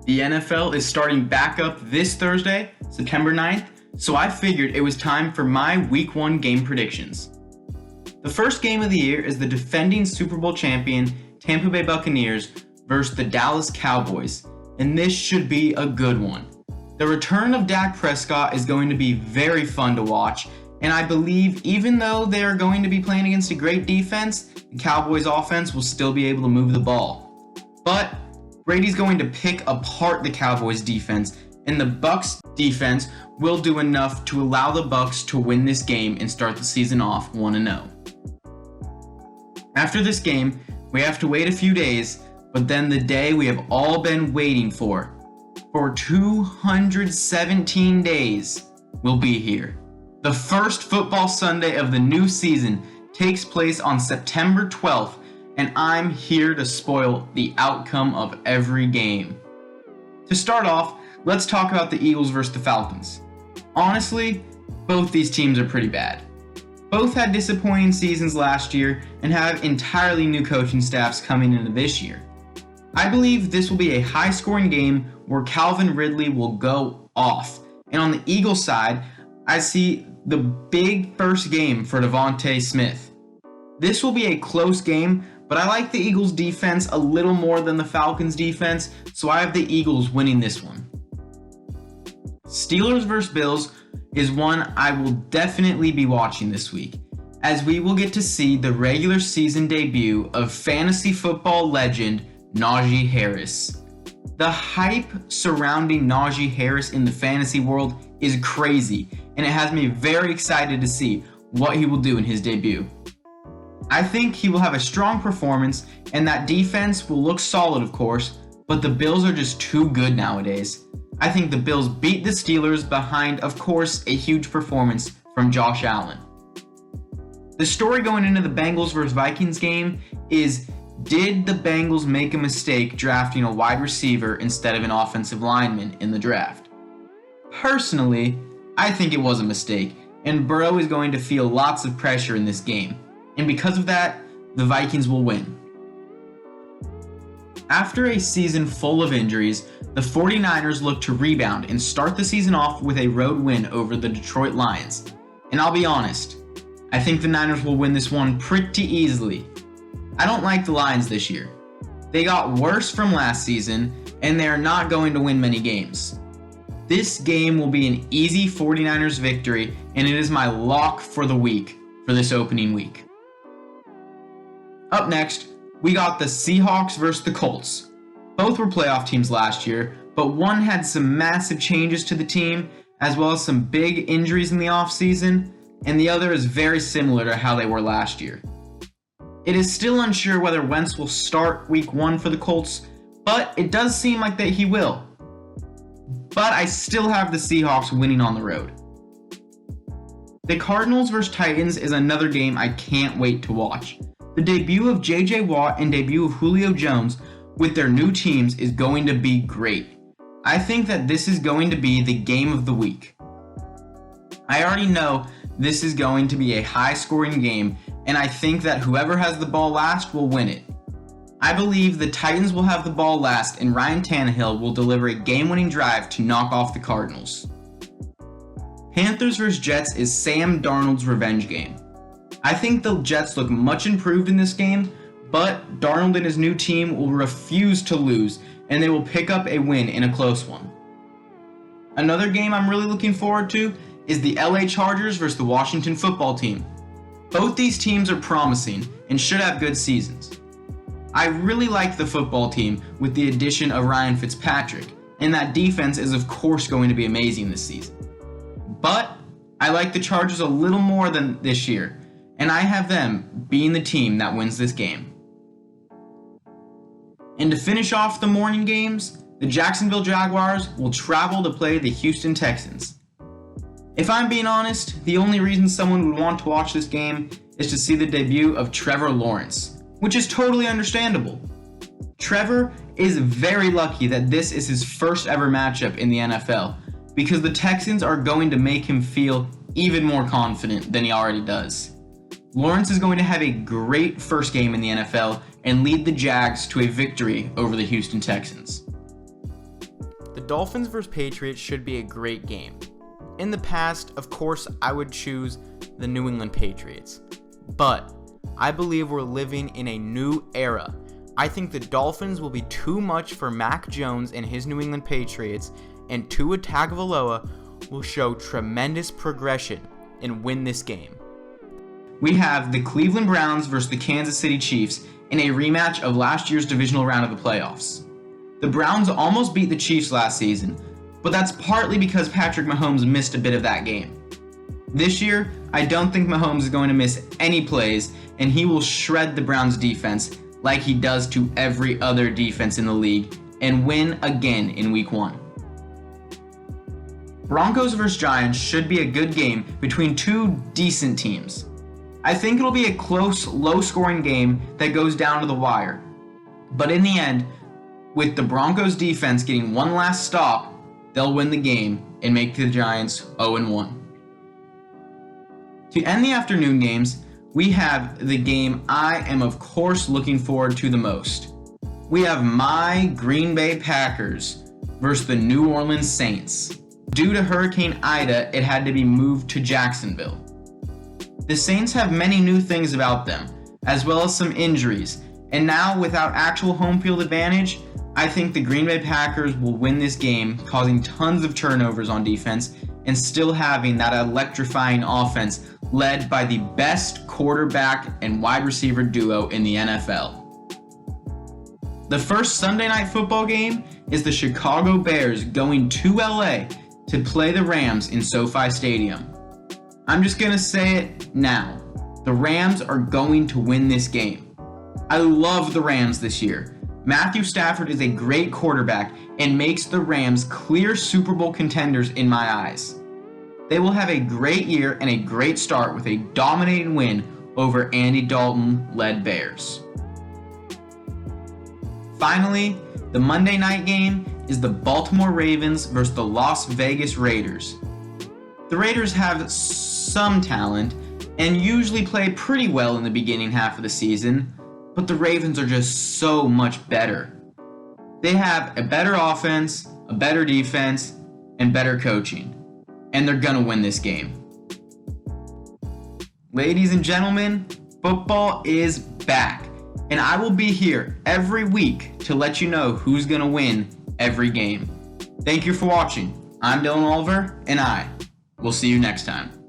The NFL is starting back up this Thursday, September 9th, so I figured it was time for my Week 1 game predictions. The first game of the year is the defending Super Bowl champion Tampa Bay Buccaneers versus the Dallas Cowboys, and this should be a good one. The return of Dak Prescott is going to be very fun to watch, and I believe even though they are going to be playing against a great defense, the Cowboys offense will still be able to move the ball. But Brady's going to pick apart the Cowboys defense, and the Bucs defense will do enough to allow the Bucs to win this game and start the season off 1-0. After this game, we have to wait a few days, but then the day we have all been waiting for 217 days, will be here. The first football Sunday of the new season takes place on September 12th, and I'm here to spoil the outcome of every game. To start off, let's talk about the Eagles versus the Falcons. Honestly, both these teams are pretty bad. Both had disappointing seasons last year and have entirely new coaching staffs coming into this year. I believe this will be a high-scoring game where Calvin Ridley will go off. And on the Eagles side, I see the big first game for Devontae Smith. This will be a close game, but I like the Eagles defense a little more than the Falcons defense, so I have the Eagles winning this one. Steelers vs. Bills is one I will definitely be watching this week, as we will get to see the regular season debut of fantasy football legend Najee Harris. The hype surrounding Najee Harris in the fantasy world is crazy, and it has me very excited to see what he will do in his debut. I think he will have a strong performance, and that defense will look solid, of course, but the Bills are just too good nowadays. I think the Bills beat the Steelers behind, of course, a huge performance from Josh Allen. The story going into the Bengals vs. Vikings game is, did the Bengals make a mistake drafting a wide receiver instead of an offensive lineman in the draft? Personally, I think it was a mistake, and Burrow is going to feel lots of pressure in this game. And because of that, the Vikings will win. After a season full of injuries, the 49ers look to rebound and start the season off with a road win over the Detroit Lions. And I'll be honest, I think the Niners will win this one pretty easily. I don't like the Lions this year. They got worse from last season, and they are not going to win many games. This game will be an easy 49ers victory, and it is my lock for the week for this opening week. Up next, we got the Seahawks versus the Colts. Both were playoff teams last year, but one had some massive changes to the team, as well as some big injuries in the offseason, and the other is very similar to how they were last year. It is still unsure whether Wentz will start week 1 for the Colts, but it does seem like that he will. But I still have the Seahawks winning on the road. The Cardinals vs. Titans is another game I can't wait to watch. The debut of J.J. Watt and debut of Julio Jones with their new teams is going to be great. I think that this is going to be the game of the week. I already know this is going to be a high-scoring game, and I think that whoever has the ball last will win it. I believe the Titans will have the ball last, and Ryan Tannehill will deliver a game-winning drive to knock off the Cardinals. Panthers vs. Jets is Sam Darnold's revenge game. I think the Jets look much improved in this game, but Darnold and his new team will refuse to lose, and they will pick up a win in a close one. Another game I'm really looking forward to is the LA Chargers versus the Washington football team. Both these teams are promising and should have good seasons. I really like the football team with the addition of Ryan Fitzpatrick, and that defense is of course going to be amazing this season. But I like the Chargers a little more than this year, and I have them being the team that wins this game. And to finish off the morning games, the Jacksonville Jaguars will travel to play the Houston Texans. If I'm being honest, the only reason someone would want to watch this game is to see the debut of Trevor Lawrence, which is totally understandable. Trevor is very lucky that this is his first ever matchup in the NFL, because the Texans are going to make him feel even more confident than he already does. Lawrence is going to have a great first game in the NFL and lead the Jags to a victory over the Houston Texans. Dolphins vs. Patriots should be a great game. In the past, of course, I would choose the New England Patriots. But I believe we're living in a new era. I think the Dolphins will be too much for Mac Jones and his New England Patriots, and Tua Tagovailoa will show tremendous progression and win this game. We have the Cleveland Browns versus the Kansas City Chiefs in a rematch of last year's divisional round of the playoffs. The Browns almost beat the Chiefs last season, but that's partly because Patrick Mahomes missed a bit of that game. This year, I don't think Mahomes is going to miss any plays, and he will shred the Browns defense like he does to every other defense in the league and win again in Week 1. Broncos vs. Giants should be a good game between two decent teams. I think it'll be a close, low-scoring game that goes down to the wire. But in the end, with the Broncos defense getting one last stop, they'll win the game and make the Giants 0-1. To end the afternoon games, we have the game I am of course looking forward to the most. We have my Green Bay Packers versus the New Orleans Saints. Due to Hurricane Ida, it had to be moved to Jacksonville. The Saints have many new things about them, as well as some injuries, and now without actual home field advantage, I think the Green Bay Packers will win this game, causing tons of turnovers on defense and still having that electrifying offense led by the best quarterback and wide receiver duo in the NFL. The first Sunday night football game is the Chicago Bears going to LA to play the Rams in SoFi Stadium. I'm just going to say it now. The Rams are going to win this game. I love the Rams this year. Matthew Stafford is a great quarterback and makes the Rams clear Super Bowl contenders in my eyes. They will have a great year and a great start with a dominating win over Andy Dalton-led Bears. Finally, the Monday night game is the Baltimore Ravens versus the Las Vegas Raiders. The Raiders have some talent and usually play pretty well in the beginning half of the season, but the Ravens are just so much better. They have a better offense, a better defense, and better coaching, and they're gonna win this game. Ladies and gentlemen, football is back, and I will be here every week to let you know who's gonna win every game. Thank you for watching. I'm Dylan Oliver, and I will see you next time.